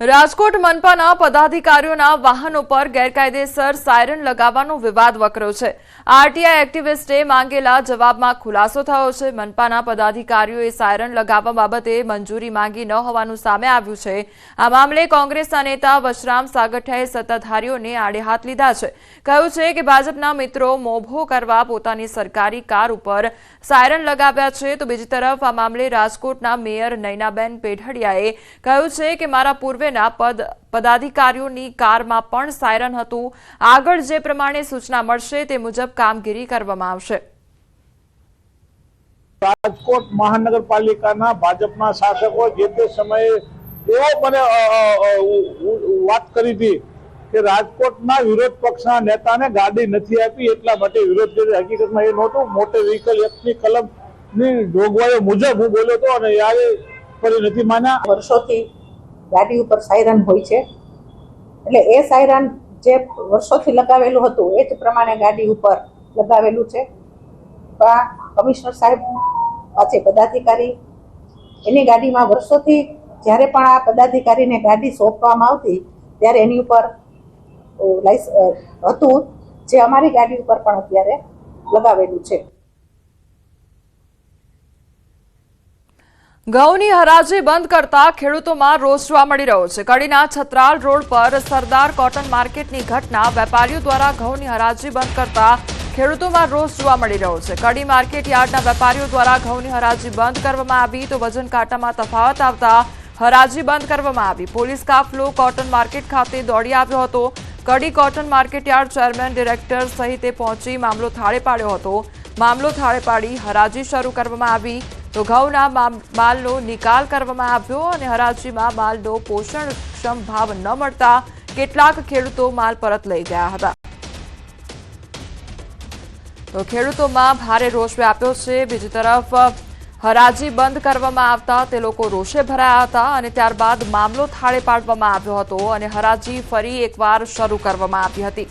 રાજકોટ મનપાના પદાધિકારીઓના વાહનો પર ગેરકાયદેસર સાયરન લગાવવાનો વિવાદ વકર્યો છે। આરટીઆઈ એક્ટિવિસ્ટે માંગેલા જવાબમાં ખુલાસો થયો છે। મનપાના પદાધિકારીઓએ સાયરન લગાવવા બાબતે મંજૂરી માંગી ન હોવાનું સામે આવ્યું છે। આ મામલે કોંગ્રેસના નેતા વશરામ સાગઠિયાએ સત્તાધારીઓને આડે હાથ લીધા છે। કહ્યું છે કે ભાજપના મિત્રો મોભો કરવા પોતાની સરકારી કાર ઉપર સાયરન લગાવ્યા છે। તો બીજી તરફ આ મામલે રાજકોટના મેયર નયનાબેન પેઢડિયાએ કહ્યું છે કે મારા પૂર્વે પદાધિકારીઓની કારમાં પણ સાયરન હતું। આગળ જે પ્રમાણે સૂચના મળશે તે મુજબ કામગીરી કરવામાં આવશે। રાજકોટ મહાનગરપાલિકાના ભાજપના શાસકો જે તે સમયે એવો મને વાત કરી હતી કે રાજકોટના વિરોધ પક્ષના નેતાને ગાડી નથી આપી એટલા માટે વિરોધ કર્યો। હકીકતમાં એ નહોતું। મોટર વ્હીકલ એક્ટની કલમની જોગવાઈઓ મુજબ હું બોલ્યો હતો અને યારે ફરી નથી માન્યા। વર્ષોથી ગાડી ઉપર સાયરન હોય છે, એટલે એ સાયરન જે વર્ષોથી લગાવેલું હતું એ જ પ્રમાણે ગાડી ઉપર લગાવેલું છે। કમિશનર સાહેબ પાછે પદાધિકારી એની ગાડીમાં વર્ષોથી જ્યારે પણ આ પદાધિકારીને ગાડી સોંપવામાં આવતી ત્યારે એની ઉપર હતું, જે અમારી ગાડી ઉપર પણ અત્યારે લગાવેલું છે। ઘઉંની હરાજી બંધ કરતા ખેડૂતોમાં રોષ જોવા મળી રહ્યો છે। કડીના છત્રાલ રોડ પર સરદાર કોટન માર્કેટની ઘટના વેપારીઓ દ્વારા ઘઉંની હરાજી બંધ કરતા ખેડૂતોમાં રોષ જોવા મળી રહ્યો છે। કડી માર્કેટ યાર્ડના વેપારીઓ દ્વારા ઘઉંની હરાજી બંધ કરવામાં આવી તો વજન કાંટામાં તફાવત આવતા હરાજી બંધ કરવામાં આવી। પોલીસ કાફલો કોટન માર્કેટ ખાતે દોડી આવ્યો હતો। Kadi cotton market yard chairman director સહિતે પહોંચી મામલો થાળે પાડ્યો હતો। મામલો થાળે પાડી હરાજી શરૂ કરવામાં આવી તો ઘઉંના માલનો નિકાલ કરવામાં આવ્યો અને હરાજીમાં માલનો પોષણક્ષમ ભાવ ન મળતા કેટલાક ખેડૂતો માલ પરત લઈ ગયા હતા। તો ખેડૂતોમાં ભારે રોષ વ્યાપ્યો છે। બીજી તરફ હરાજી બંધ કરવામાં આવતા તે લોકો રોષે ભરાયા હતા અને ત્યારબાદ મામલો થાળે પાડવામાં આવ્યો હતો અને હરાજી ફરી એકવાર શરૂ કરવામાં આવી હતી।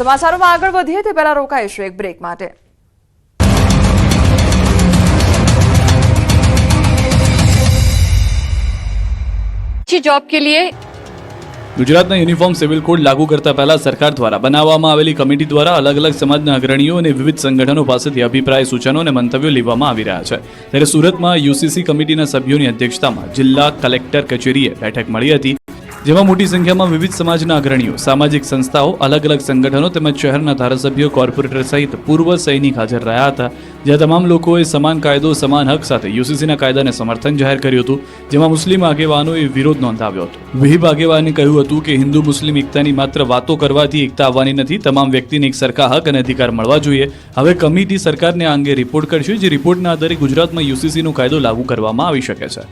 સમાચારોમાં આગળ વધીએ તે પહેલા રોકાઈશું એક બ્રેક માટે। जॉब के लिए गुजरात में यूनिफॉर्म सिविल कोड लागू करता पहला सरकार द्वारा बनावવામાં આવેલી કમિટી દ્વારા અલગ અલગ સમાજના અગ્રણીઓ અને વિવિધ સંગઠનો પાસેથી અભિપ્રાય સૂચનો અને મંતવ્યો લેવામાં આવી રહ્યા છે। ત્યારે સુરતમાં યુસીસી કમિટીના સભ્યોની અધ્યક્ષતામાં જિલ્લા કલેક્ટર કચેરીએ બેઠક મળી હતી, જેમાં મોટી સંખ્યામાં વિવિધ સમાજના અગ્રણીઓ, સામાજિક સંસ્થાઓ, અલગ અલગ સંગઠનો તેમજ શહેરના ધારાસભ્યો, કોર્પોરેટર સહિત પૂર્વ સૈનિક હાજર રહ્યા હતા। જ્યાં તમામ લોકોએ સમાન કાયદો સમાન હક સાથે યુસીસીના કાયદાને સમર્થન જાહેર કર્યું હતું, જેમાં મુસ્લિમ આગેવાનોએ વિરોધ નોંધાવ્યો હતો। વિહિબ આગેવાને કહ્યું હતું કે હિન્દુ મુસ્લિમ એકતાની માત્ર વાતો કરવાથી એકતા આવવાની નથી, તમામ વ્યક્તિને એક સરખા હક અને અધિકાર મળવા જોઈએ। હવે કમિટી સરકારને આ અંગે રિપોર્ટ કરશે, જે રિપોર્ટના આધારે ગુજરાતમાં યુસીસીનો કાયદો લાગુ કરવામાં આવી શકે છે।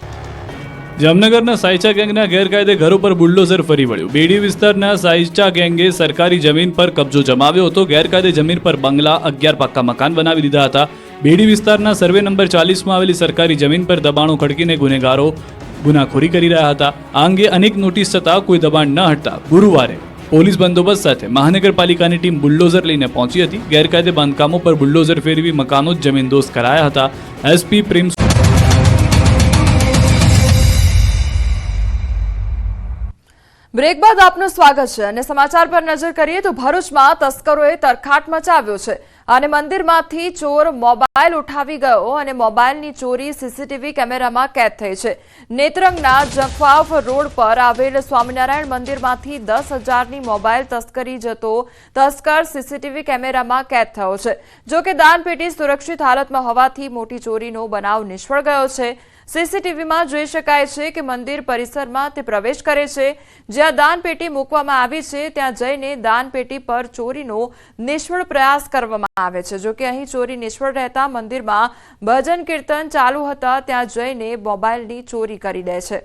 જામનગરના સાયચા ગેંગના ગેરકાયદે ઘરો પર બુલડોઝર ફરી વળ્યું। બેડી વિસ્તારના સાયચા ગેંગે સરકારી જમીન પર કબજો જમાવ્યો હતો। ગેરકાયદે જમીન પર બંગલા, 11 પાક્કા મકાન બનાવી દીધા હતા। બેડી વિસ્તારના સર્વે નંબર 40માં આવેલી સરકારી જમીન પર દબાણો ખડકીને ગુનેગારો ગુનાખોરી કરી રહ્યા હતા। આ અંગે અનેક નોટિસ છતાં કોઈ દબાણ ન હટતા ગુરુવારે પોલીસ બંદોબસ્ત સાથે મહાનગરપાલિકાની ટીમ બુલડોઝર લઈને પહોંચી હતી। ગેરકાયદે બાંધકામો પર બુલડોઝર ફેરવી મકાનો જમીનદોસ્ત કરાયા હતા। એસપી પ્રેમ બ્રેક બાદ આપનું સ્વાગત છે અને સમાચાર પર નજર કરીએ તો ભરૂચમાં તસ્કરોએ તરખાટ મચાવ્યો છે અને મંદિરમાંથી ચોર મોબાઈલ ઉઠાવી ગયો અને મોબાઈલની ચોરી સીસીટીવી કેમેરામાં કેદ થઈ છે। નેત્રંગના જખવાફ રોડ પર આવેલ સ્વામિનારાયણ મંદિરમાંથી 10,000ની મોબાઈલ તસ્કરી જતો તસ્કર સીસીટીવી કેમેરામાં કેદ થયો છે। જો કે દાનપેટી સુરક્ષિત હાલતમાં હોવાથી મોટી ચોરીનો બનાવ નિષ્ફળ ગયો છે। સીસીટીવીમાં જોઈ શકાય છે કે મંદિર પરિસરમાં તે પ્રવેશ કરે છે, જ્યાં દાનપેટી મૂકવામાં આવી છે ત્યાં જઈને દાનપેટી પર ચોરીનો નિષ્ફળ પ્રયાસ કરવામાં આવે છે। જો કે અહીં ચોરી નિષ્ફળ રહેતા મંદિરમાં ભજન કીર્તન ચાલુ હતા ત્યાં જઈને મોબાઈલની ચોરી કરી દે છે।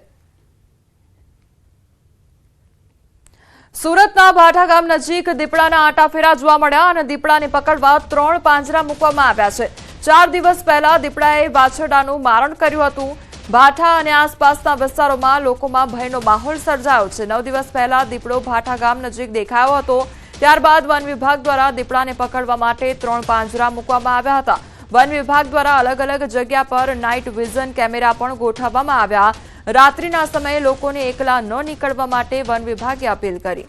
સુરતના ભાઠા ગામ નજીક દીપડાના આંટાફેરા જોવા મળ્યા અને દીપડાને પકડવા 3 પાંજરા મૂકવામાં આવ્યા છે। 4 દિવસ પહેલા દીપડાએ વાછરડાનું મારણ કર્યું હતું। ભાઠા અને આસપાસના વિસ્તારોમાં લોકોમાં ભયનો માહોલ સર્જાયો છે। 9 દિવસ પહેલા દીપડો ભાઠા ગામ નજીક દેખાયો હતો, ત્યારબાદ વન વિભાગ દ્વારા દીપડાને પકડવા માટે 3 પાંજરા મૂકવામાં આવ્યા હતા। વન વિભાગ દ્વારા અલગ અલગ જગ્યા પર નાઇટ વિઝન કેમેરા પણ ગોઠવવામાં આવ્યા। રાત્રિના સમયે લોકોને એકલા ન નીકળવા માટે વન વિભાગે અપીલ કરી.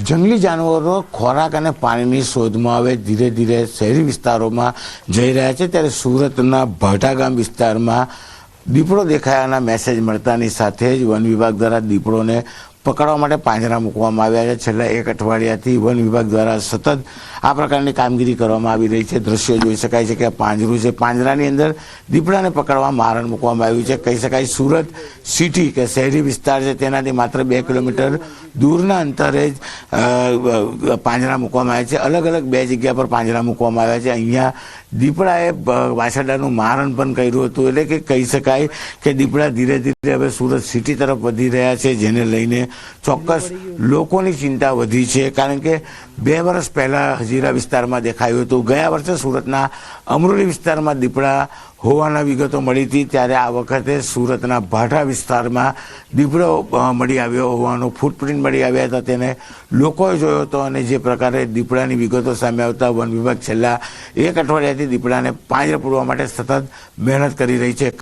જંગલી જાનવરો ખોરાક અને પાણીની શોધમાં હવે ધીરે ધીરે શહેરી વિસ્તારોમાં જઈ રહ્યા છે, ત્યારે સુરતના ભાઠા ગામ વિસ્તારમાં દીપડો દેખાયાના મેસેજ મળતાની સાથે જ વન વિભાગ દ્વારા દીપડોને પકડવા માટે પાંજરા મૂકવામાં આવ્યા છે. છેલ્લા એક અઠવાડિયાથી વન વિભાગ દ્વારા સતત આ પ્રકારની કામગીરી કરવામાં આવી રહી છે. દ્રશ્યો જોઈ શકાય છે કે આ પાંજરું છે, પાંજરાની અંદર દીપડાને પકડવા મારણ મૂકવામાં આવ્યું છે. કહી શકાય સુરત સિટી કે શહેરી વિસ્તાર છે તેનાથી માત્ર 2 કિલોમીટર દૂરના અંતરે જ પાંજરા મૂકવામાં આવ્યા છે. અલગ અલગ 2 જગ્યા પર પાંજરા મૂકવામાં આવ્યા છે. અહીંયા દીપડાએ વાછરડાનું મારણ પણ કર્યું હતું. એટલે કે કહી શકાય કે દીપડા ધીરે ધીરે હવે સુરત સિટી તરફ વધી રહ્યા છે, જેને લઈને ચોક્કસ લોકોની ચિંતા વધી છે. કારણ કે 2 વર્ષ પહેલા હજીરા વિસ્તારમાં દેખાયું હતું. ગયા વર્ષે સુરતના અમરોલી વિસ્તારમાં દીપડા હોવાના વિગતો મળી હતી, ત્યારે આ વખતે સુરતના ભાઠા વિસ્તારમાં દીપડો મળી આવ્યો હોવાનો ફૂટપ્રિન્ટ મળી આવ્યા હતા. તેને લોકોએ જોયો હતો અને જે પ્રકારે દીપડાની વિગતો સામે આવતા વન વિભાગ છેલ્લા 1 અઠવાડિયાથી દીપડાને પાંજરે પૂરવા માટે સતત મહેનત કરી રહી છે.